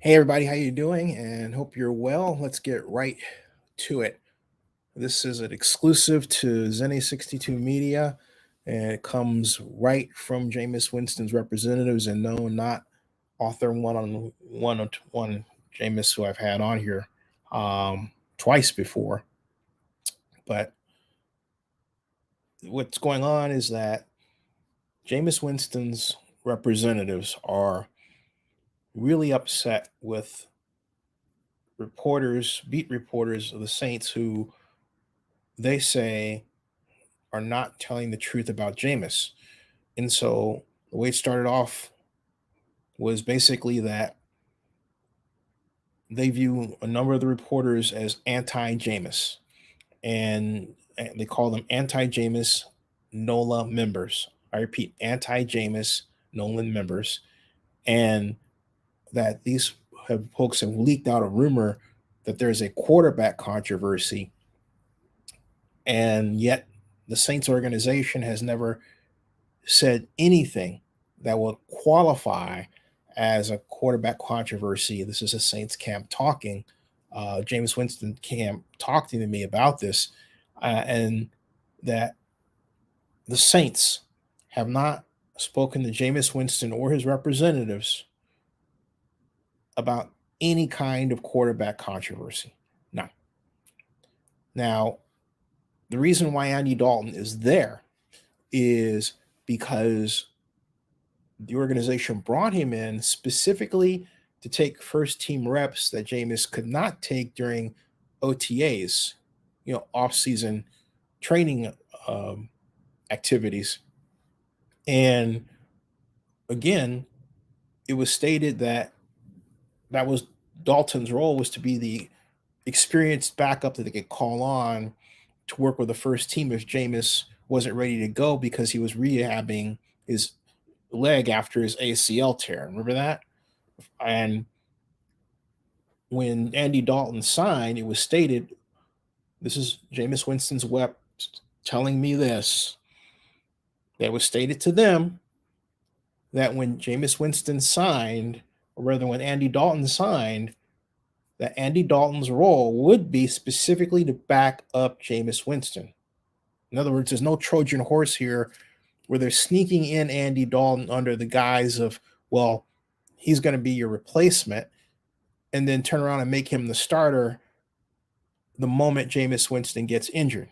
Hey everybody, how you doing? And hope you're well. Let's get right to it. This is an exclusive to Zennie 62 Media, and it comes right from Jameis Winston's representatives, and no, not author one on one Jameis, who I've had on here twice before. But what's going on is that Jameis Winston's representatives are really upset with beat reporters of the Saints, who they say are not telling the truth about Jameis. And so the way it started off was basically that they view a number of the reporters as anti Jameis, and they call them anti Jameis NOLA members. I repeat, anti Jameis NOLA members. And that these folks have leaked out a rumor that there's a quarterback controversy, and yet the Saints organization has never said anything that will qualify as a quarterback controversy. This is a Saints camp talking. Jameis Winston camp talking to me about this, and that the Saints have not spoken to Jameis Winston or his representatives about any kind of quarterback controversy. No. Now, the reason why Andy Dalton is there is because the organization brought him in specifically to take first team reps that Jameis could not take during OTAs, off-season training activities. And again, it was stated that was Dalton's role, was to be the experienced backup that they could call on to work with the first team if Jameis wasn't ready to go because he was rehabbing his leg after his ACL tear. Remember that? And when Andy Dalton signed, it was stated, this is Jameis Winston's web telling me this, that was stated to them that when Jameis Winston signed, or rather when Andy Dalton signed, that Andy Dalton's role would be specifically to back up Jameis Winston. In other words, there's no Trojan horse here where they're sneaking in Andy Dalton under the guise of, well, he's going to be your replacement, and then turn around and make him the starter the moment Jameis Winston gets injured.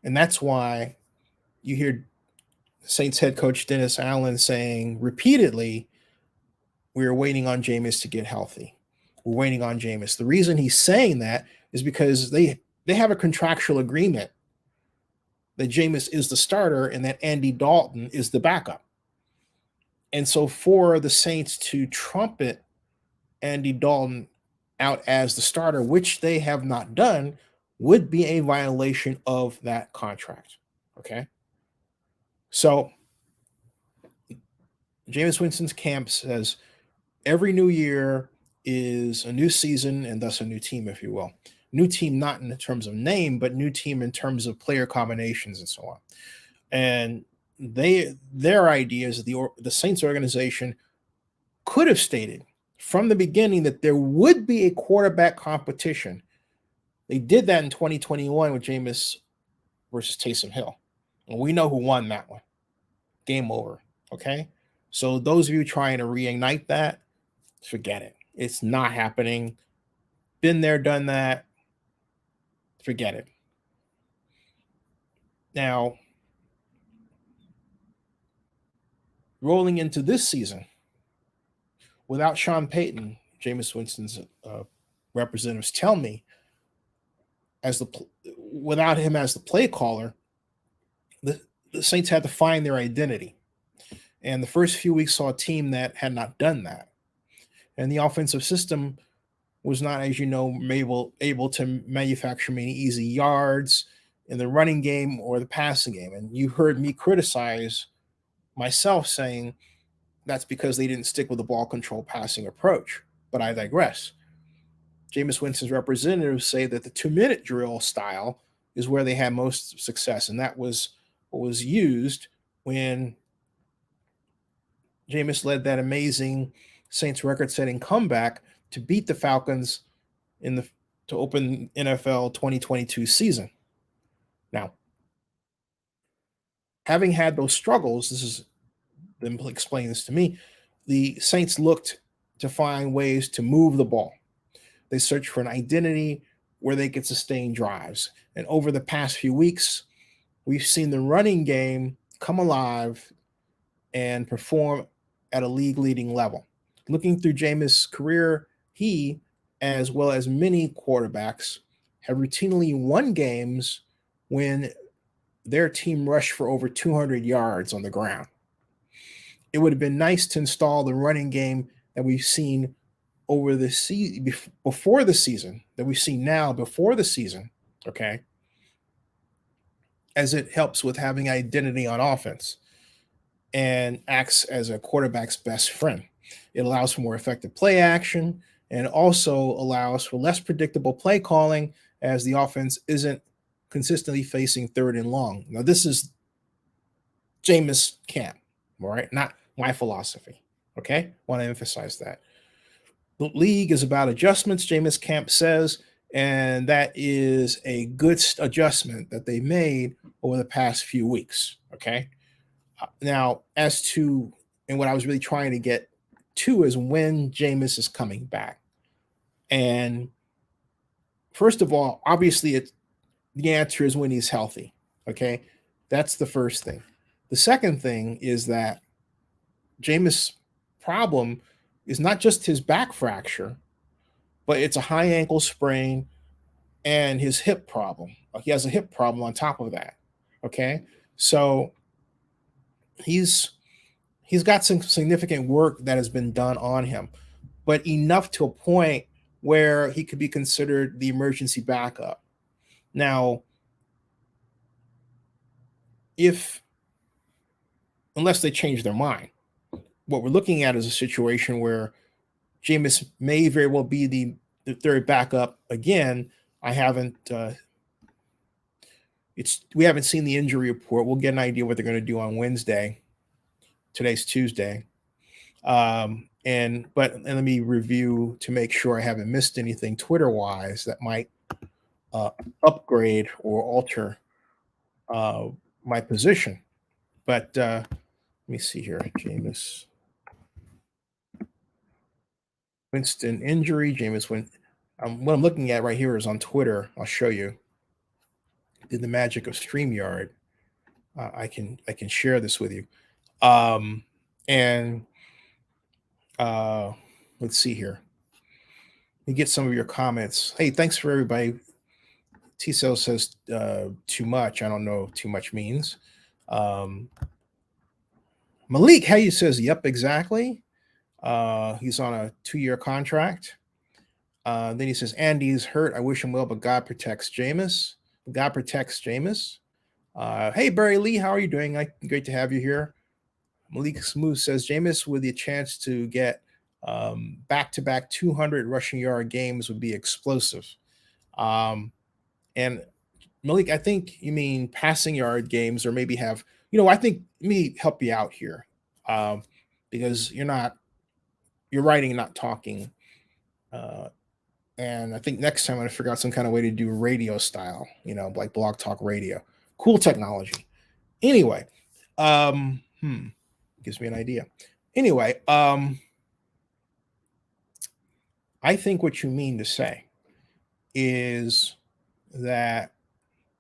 And that's why you hear Saints head coach Dennis Allen saying repeatedly, we're waiting on Jameis to get healthy. We're waiting on Jameis. The reason he's saying that is because they have a contractual agreement that Jameis is the starter and that Andy Dalton is the backup. And so for the Saints to trumpet Andy Dalton out as the starter, which they have not done, would be a violation of that contract. Okay? So Jameis Winston's camp says every new year is a new season and thus a new team, if you will. New team not in terms of name, but new team in terms of player combinations and so on. And their idea is that the Saints organization could have stated from the beginning that there would be a quarterback competition. They did that in 2021 with Jameis versus Taysom Hill. And we know who won that one. Game over. Okay? So those of you trying to reignite that, forget it. It's not happening. Been there, done that. Forget it. Now, rolling into this season, without Sean Payton, Jameis Winston's representatives tell me, without him as the play caller, the Saints had to find their identity. And the first few weeks saw a team that had not done that. And the offensive system was not, as you know, able to manufacture many easy yards in the running game or the passing game. And you heard me criticize myself saying that's because they didn't stick with the ball control passing approach. But I digress. Jameis Winston's representatives say that the 2-minute drill style is where they had most success. And that was what was used when Jameis led that amazing Saints record-setting comeback to beat the Falcons to open NFL 2022 season. Now, having had those struggles, this is them explaining this to me, the Saints looked to find ways to move the ball. They searched for an identity where they could sustain drives. And over the past few weeks, we've seen the running game come alive and perform at a league-leading level. Looking through Jameis' career, he, as well as many quarterbacks, have routinely won games when their team rushed for over 200 yards on the ground. It would have been nice to install the running game that we've seen over the season, before the season, that we see now before the season, okay, as it helps with having identity on offense and acts as a quarterback's best friend. It allows for more effective play action and also allows for less predictable play calling as the offense isn't consistently facing third and long. Now, this is Jameis camp, all right? Not my philosophy, okay? Want to emphasize that. The league is about adjustments, Jameis Camp says, and that is a good adjustment that they made over the past few weeks, okay? Now, as to, and what I was really trying to get to is when Jameis is coming back. And first of all, obviously, the answer is when he's healthy, okay? That's the first thing. The second thing is that Jameis' problem is not just his back fracture, but it's a high ankle sprain and his hip problem. He has a hip problem on top of that. Okay. So he's got some significant work that has been done on him, but enough to a point where he could be considered the emergency backup. Now, unless they change their mind, what we're looking at is a situation where Jameis may very well be the third backup again. We haven't seen the injury report. We'll get an idea what they're going to do on Wednesday. Today's Tuesday. But let me review to make sure I haven't missed anything Twitter-wise that might upgrade or alter my position. But let me see here. Jameis Winston injury. Jameis Winston. What I'm looking at right here is on Twitter. I'll show you. Did the magic of StreamYard. I can share this with you. Let's see here. Let me get some of your comments. Hey, thanks for everybody. T-Cell says too much. I don't know what too much means. Malik Hayes says, yep, exactly. He's on a 2-year contract. Then he says, Andy's hurt. I wish him well, but God protects Jameis. God protects Jameis. Hey, Barry Lee, how are you doing? Great to have you here. Malik Smooth says, Jameis with the chance to get back-to-back 200 rushing yard games would be explosive. And Malik, I think you mean passing yard games, or maybe have, I think, let me help you out here, because you're writing, not talking. And I think next time I'm going to figure out some kind of way to do radio style, like Blog Talk Radio. Cool technology. Anyway, gives me an idea. Anyway, I think what you mean to say is that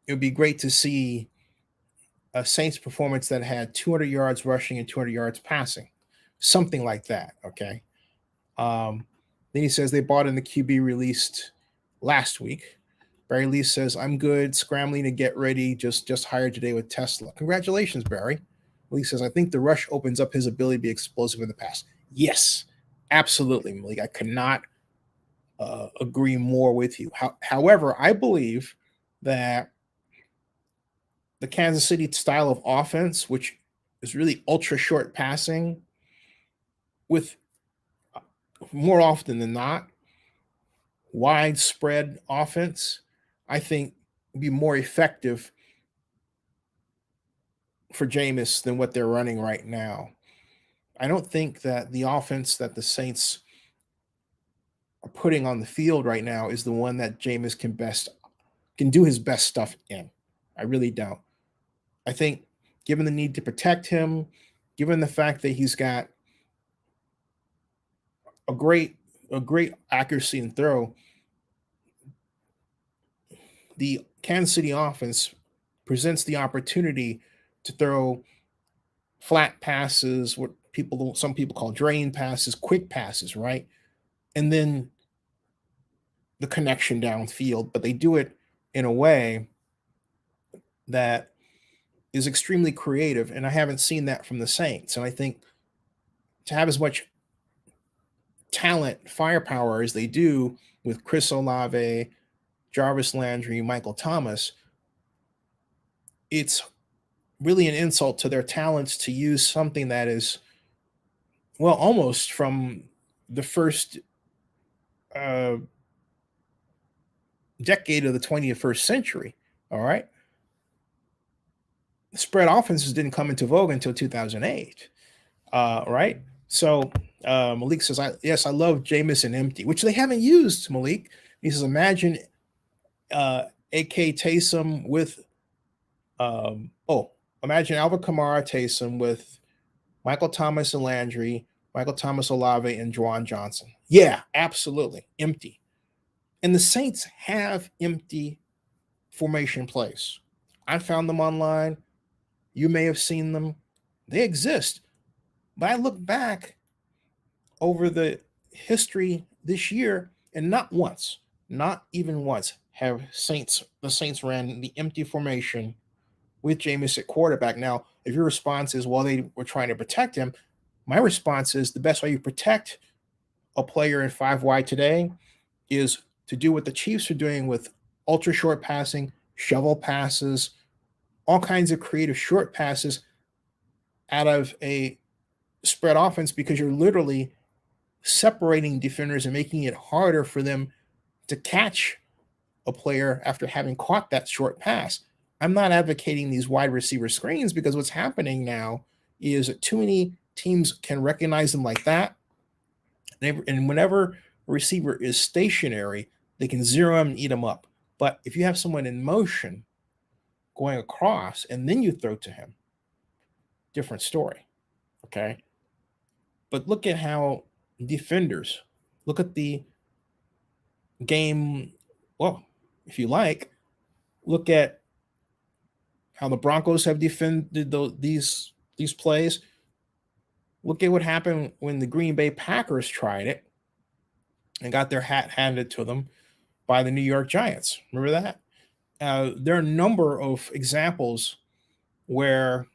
it would be great to see a Saints performance that had 200 yards rushing and 200 yards passing, something like that. Okay. Then he says they bought in the QB released last week. Barry Lee says, I'm good, scrambling to get ready, just hired today with Tesla. Congratulations, Barry. Lee says, I think the rush opens up his ability to be explosive in the pass. Yes, absolutely, Malik. I could not agree more with you. However, I believe that the Kansas City style of offense, which is really ultra short passing, with more often than not widespread offense, I think would be more effective for Jameis than what they're running right now. I don't think that the offense that the Saints are putting on the field right now is the one that Jameis can do his best stuff in. I really don't. I think, given the need to protect him, given the fact that he's got a great accuracy and throw, the Kansas City offense presents the opportunity to throw flat passes, what some people call drain passes, quick passes, right? And then the connection downfield, but they do it in a way that is extremely creative, and I haven't seen that from the Saints. And I think to have as much talent, firepower as they do with Chris Olave, Jarvis Landry, Michael Thomas, it's really an insult to their talents to use something that is, well, almost from the first decade of the 21st century. All right. Spread offenses didn't come into vogue until 2008. Right. So Malik says, I love Jameis and empty, which they haven't used, Malik. He says, imagine A.K. Taysom with, imagine Alvin Kamara Taysom with Michael Thomas and Landry, Michael Thomas Olave, and Juwan Johnson. Yeah, absolutely. Empty. And the Saints have empty formation plays. I found them online. You may have seen them. They exist. But I look back over the history this year, and not once, not even once, have the Saints ran the empty formation with Jameis at quarterback. Now, if your response is, well, they were trying to protect him, my response is the best way you protect a player in 5 wide today is to do what the Chiefs are doing with ultra short passing, shovel passes, all kinds of creative short passes out of a spread offense, because you're literally separating defenders and making it harder for them to catch a player after having caught that short pass. I'm not advocating these wide receiver screens, because what's happening now is that too many teams can recognize them like that. And whenever a receiver is stationary, they can zero him and eat him up. But if you have someone in motion going across and then you throw to him, different story. Okay. But look at how defenders, look at the game. Well, if you like, look at how the Broncos have defended these plays. Look at what happened when the Green Bay Packers tried it and got their hat handed to them by the New York Giants. Remember that? There are a number of examples where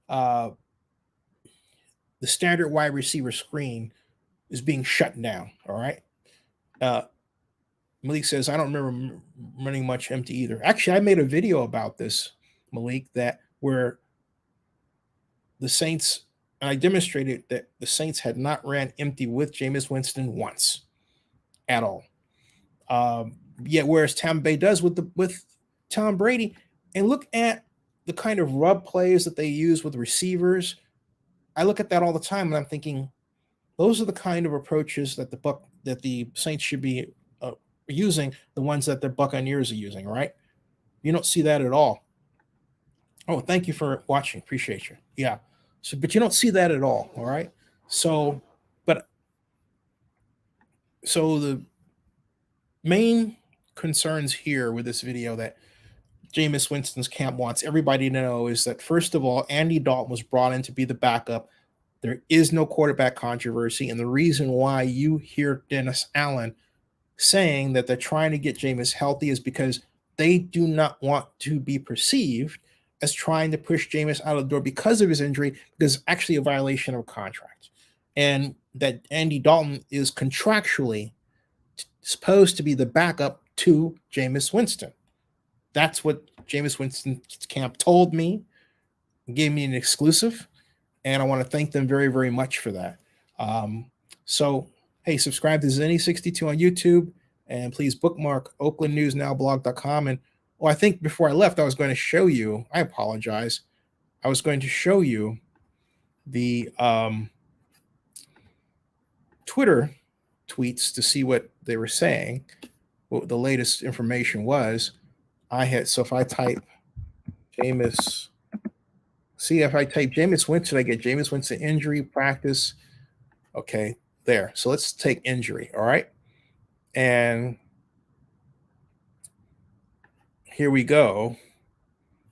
the standard wide receiver screen is being shut down. All right. Malik says, I don't remember running much empty either. Actually, I made a video about this, Malik, where the Saints, and I demonstrated that the Saints had not ran empty with Jameis Winston once at all. Yet whereas Tampa Bay does with Tom Brady. And look at the kind of rub plays that they use with receivers. I look at that all the time, and I'm thinking, those are the kind of approaches that the Saints should be using, the ones that the Buccaneers are using, right? You don't see that at all. Oh, thank you for watching. Appreciate you. Yeah. So, but you don't see that at all right? So the main concerns here with this video that Jameis Winston's camp wants everybody to know is that, first of all, Andy Dalton was brought in to be the backup. There is no quarterback controversy. And the reason why you hear Dennis Allen saying that they're trying to get Jameis healthy is because they do not want to be perceived as trying to push Jameis out of the door because of his injury, because it's actually a violation of contract. And that Andy Dalton is contractually supposed to be the backup to Jameis Winston. That's what Jameis Winston's camp told me, gave me an exclusive, and I want to thank them very, very much for that. So, hey, subscribe to Zennie62 on YouTube, and please bookmark oaklandnewsnowblog.com. And I think before I left, I was going to show you, I apologize, I was going to show you the Twitter tweets to see what they were saying, what the latest information was. So if I type Jameis, if I type Jameis Winston, I get Jameis Winston injury practice. Okay, there. So let's take injury. All right. And here we go.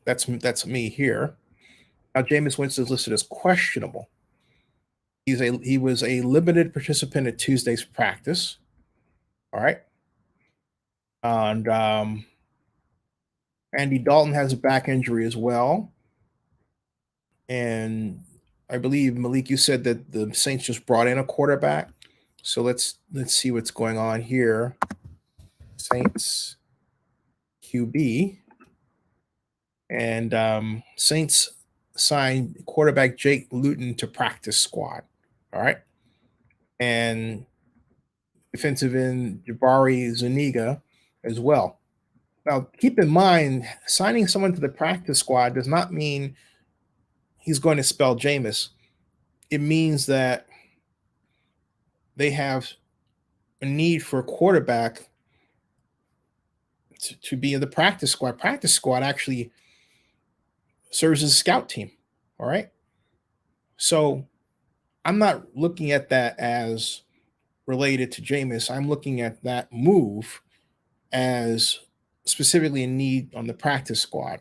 That's me here. Now Jameis Winston is listed as questionable. He was a limited participant at Tuesday's practice. All right. And Andy Dalton has a back injury as well. And I believe, Malik, you said that the Saints just brought in a quarterback. So let's see what's going on here. Saints QB. And Saints signed quarterback Jake Luton to practice squad. All right. And defensive end Jabari Zuniga as well. Now, keep in mind, signing someone to the practice squad does not mean he's going to spell Jameis. It means that they have a need for a quarterback to be in the practice squad. Practice squad actually serves as a scout team. All right. So I'm not looking at that as related to Jameis. I'm looking at that move as specifically a need on the practice squad.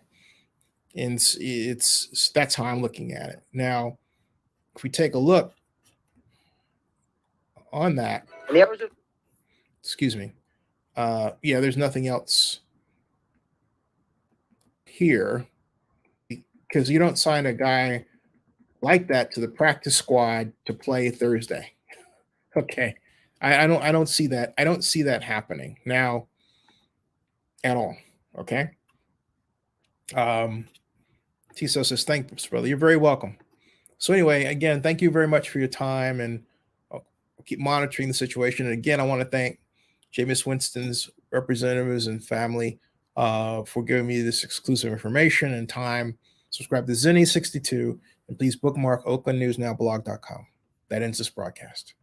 And that's how I'm looking at it. Now, if we take a look on that, excuse me. There's nothing else here because you don't sign a guy like that to the practice squad to play Thursday. Okay. I don't see that. I don't see that happening now at all. Okay. Tiso says, thanks, brother. You're very welcome. So anyway, again, thank you very much for your time, and I'll keep monitoring the situation. And again, I want to thank Jameis Winston's representatives and family for giving me this exclusive information and time. Subscribe to Zennie 62, and please bookmark oaklandnewsnowblog.com. That ends this broadcast.